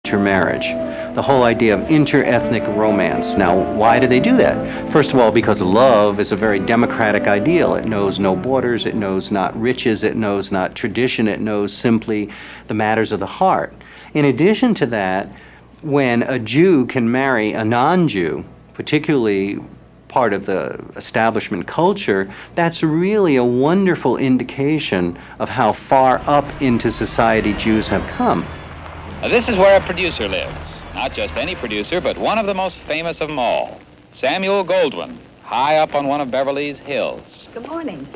intermarriage, the whole idea of inter-ethnic romance. Now, why do they do that? First of all, because love is a very democratic ideal. It knows no borders, it knows not riches, it knows not tradition, it knows simply the matters of the heart. In addition to that, when a Jew can marry a non-Jew, particularly part of the establishment culture, that's really a wonderful indication of how far up into society Jews have come. This is where a producer lives. Not just any producer, but one of the most famous of them all, Samuel Goldwyn, high up on one of Beverly's hills. Good morning.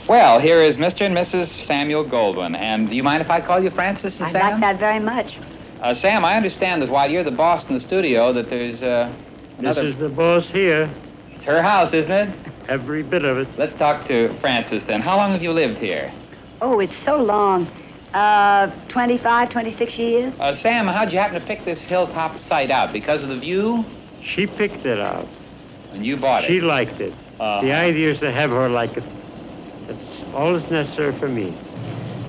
Well, here is Mr. and Mrs. Samuel Goldwyn. And do you mind if I call you Francis and I'd Sam? like that very much. Sam, I understand that while you're the boss in the studio, that there's another... This is the boss here. It's her house, isn't it? Every bit of it. Let's talk to Francis then. How long have you lived here? Oh, it's so long. 25, 26 years. Sam, how'd you happen to pick this hilltop site out? Because of the view? She picked it out. And you bought it? She liked it. The idea is to have her like it. That's all that's necessary for me.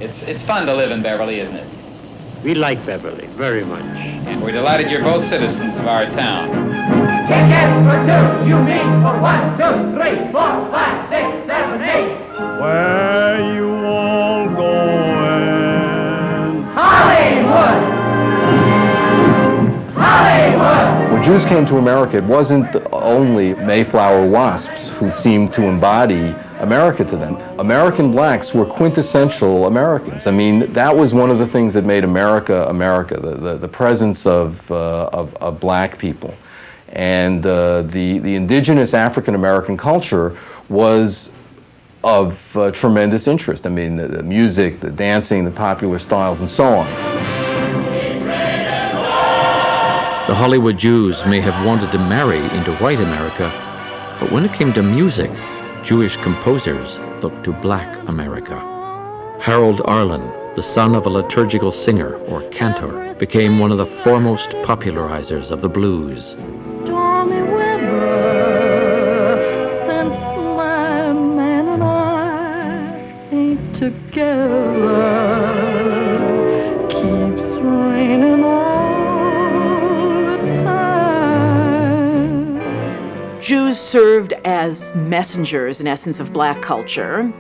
It's fun to live in Beverly, isn't it? We like Beverly very much. And we're delighted you're both citizens of our town. Tickets for 2, you mean for 1, 2, 3, 4, 5, 6, 7, 8. Where you all going? Hollywood! Hollywood! When Jews came to America, it wasn't only Mayflower wasps who seemed to embody America to them. American blacks were quintessential Americans. I mean, that was one of the things that made America America, the presence of black people. And the indigenous African American culture was of tremendous interest. I mean, the music, the dancing, the popular styles, and so on. The Hollywood Jews may have wanted to marry into white America, but when it came to music, Jewish composers looked to black America. Harold Arlen, the son of a liturgical singer or cantor, became one of the foremost popularizers of the blues. Stormy weather, since my man and I ain't together, keeps raining all the time. Jews served as messengers, in essence, of black culture.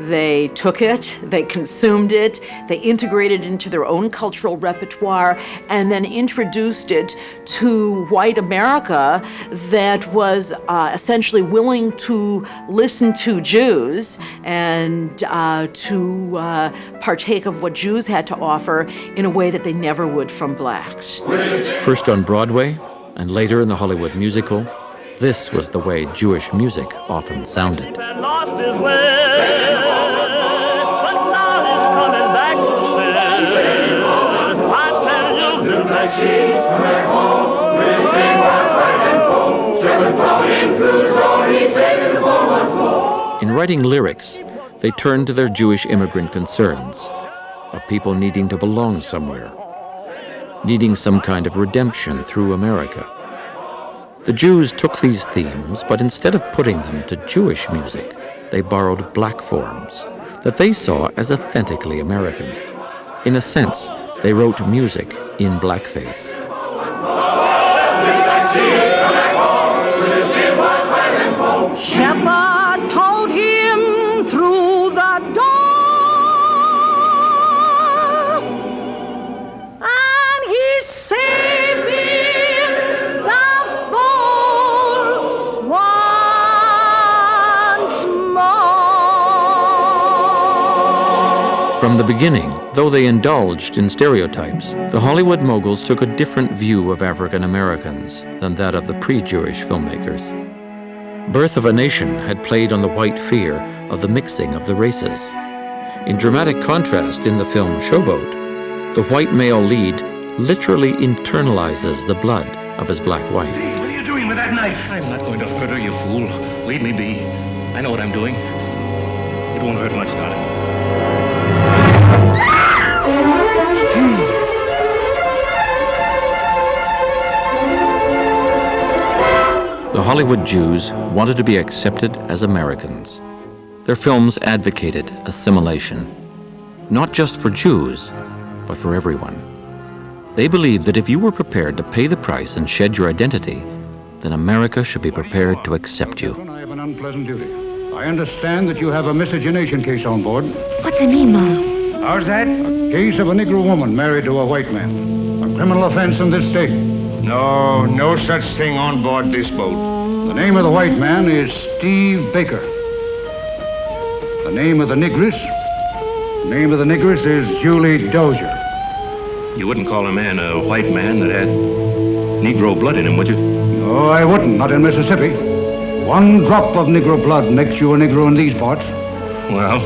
They took it, they consumed it, they integrated it into their own cultural repertoire, and then introduced it to white America that was essentially willing to listen to Jews and to partake of what Jews had to offer in a way that they never would from blacks. First on Broadway, and later in the Hollywood musical, this was the way Jewish music often sounded. Lost his way, but now he's coming back to stay. I tell you, little black sheep, come back home. We'll sing what's right and full. Shepherd falling through the door, he's saving the ball once more. In writing lyrics, they turned to their Jewish immigrant concerns of people needing to belong somewhere, needing some kind of redemption through America. The Jews took these themes, but instead of putting them to Jewish music, they borrowed black forms that they saw as authentically American. In a sense, they wrote music in blackface. Shepherd told him through the door, and he saved him the fold once more. From the beginning, though they indulged in stereotypes, the Hollywood moguls took a different view of African Americans than that of the pre-Jewish filmmakers. Birth of a Nation had played on the white fear of the mixing of the races. In dramatic contrast in the film Showboat, the white male lead literally internalizes the blood of his black wife. What are you doing with that knife? I'm not going to hurt her, you fool. Leave me be. I know what I'm doing. It won't hurt much, darling. The Hollywood Jews wanted to be accepted as Americans. Their films advocated assimilation, not just for Jews, but for everyone. They believed that if you were prepared to pay the price and shed your identity, then America should be prepared to accept you. I have an unpleasant duty. I understand that you have a miscegenation case on board. What's the name, Mom? How's that? A case of a Negro woman married to a white man. A criminal offense in this state. No, no such thing on board this boat. The name of the white man is Steve Baker. The name of the negress? The name of the negress is Julie Dozier. You wouldn't call a man a white man that had Negro blood in him, would you? No, I wouldn't. Not in Mississippi. One drop of Negro blood makes you a Negro in these parts. Well,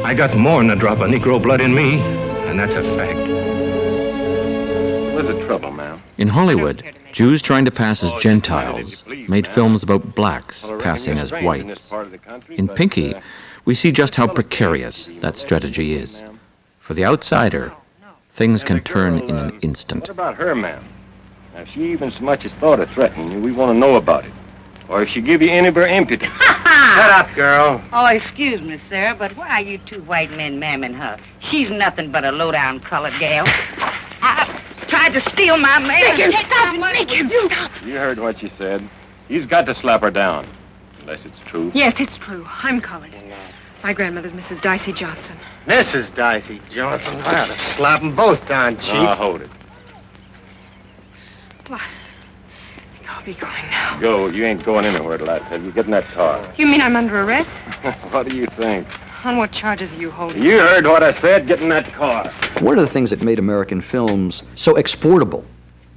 I got more than a drop of Negro blood in me, and that's a fact. What's the trouble, ma'am? In Hollywood, Jews trying to pass as Gentiles made films about blacks passing as whites. In Pinky, we see just how precarious that strategy is. For the outsider, things can turn in an instant. What about her, ma'am? Now, if she even so much as thought of threatening you, we want to know about it. Or if she give you any of her impudence. Shut up, girl. Oh, excuse me, sir, but why are you two white men mamming her? She's nothing but a low-down colored gal. I tried to steal my man. Make him stop! Make him stop! You heard what she said. He's got to slap her down. Unless it's true. Yes, it's true. I'm colored. My grandmother's Mrs. Dicey Johnson. Mrs. Dicey Johnson? I ought to slap them both down, Chief. Hold it. Well, I think I'll be going now. Go. You ain't going anywhere till I tell you. Get in that car. You mean I'm under arrest? What do you think? On what charges are you holding? You heard what I said. Get in that car. One of the things that made American films so exportable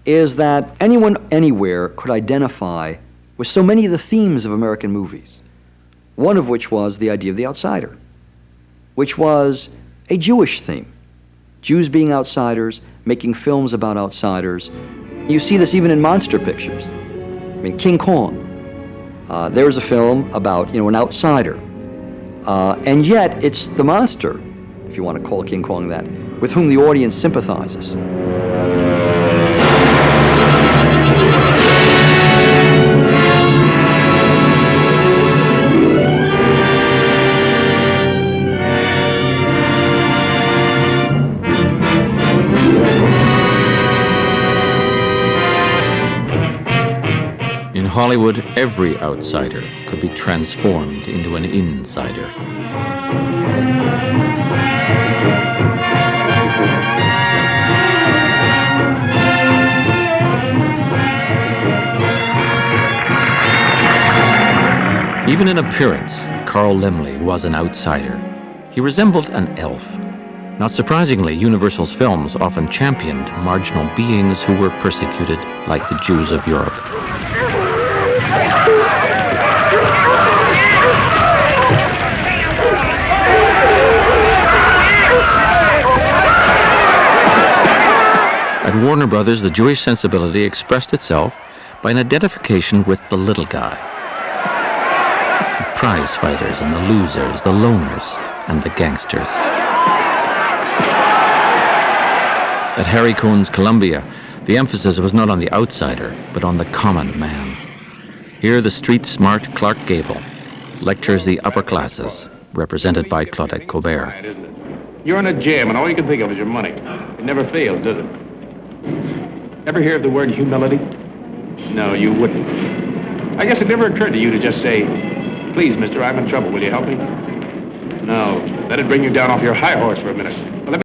is that anyone, anywhere could identify with so many of the themes of American movies. One of which was the idea of the outsider, which was a Jewish theme. Jews being outsiders, making films about outsiders. You see this even in monster pictures. I mean, King Kong. There was a film about, an outsider. And yet, it's the monster, if you want to call King Kong that, with whom the audience sympathizes. In Hollywood, every outsider could be transformed into an insider. Even in appearance, Carl Laemmle was an outsider. He resembled an elf. Not surprisingly, Universal's films often championed marginal beings who were persecuted like the Jews of Europe. At Warner Brothers, the Jewish sensibility expressed itself by an identification with the little guy. The prize fighters and the losers, the loners and the gangsters. At Harry Cohn's Columbia, the emphasis was not on the outsider, but on the common man. Here, the street-smart Clark Gable lectures the upper classes, represented by Claudette Colbert. You're in a jam, and all you can think of is your money. It never fails, does it? Ever hear of the word humility? No, you wouldn't. I guess it never occurred to you to just say, "Please, mister, I'm in trouble. Will you help me?" No, that'd bring you down off your high horse for a minute. Well, let me